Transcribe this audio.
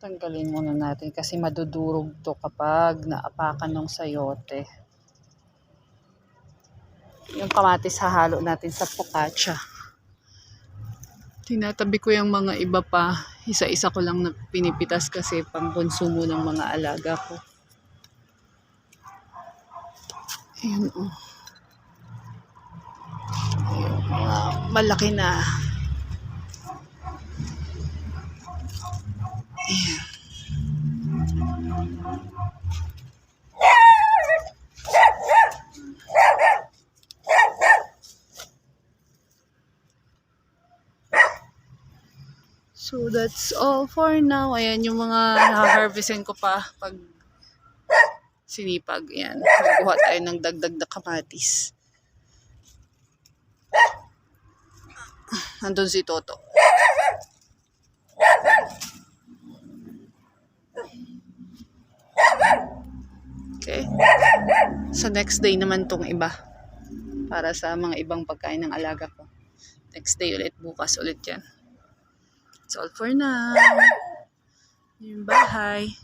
Tanggalin muna natin kasi madudurog to kapag naapakan ng sayote. Yung kamatis hahalo natin sa focaccia. Tinatabi ko yung mga iba pa. Isa-isa ko lang na pinipitas kasi pang konsumo ng mga alaga ko. Ayan o. Ayan, mga malaki na. Ayan. So that's all for now. Ayan yung mga na-harvestin ko pa pag sinipag. Ayan. Magkuha tayo ng dagdag na kamatis. Nandun si Toto. Okay. Sa next day naman tong iba. Para sa mga ibang pagkain ng alaga ko. Next day ulit. Bukas ulit yan. That's all for now. Yung bahay.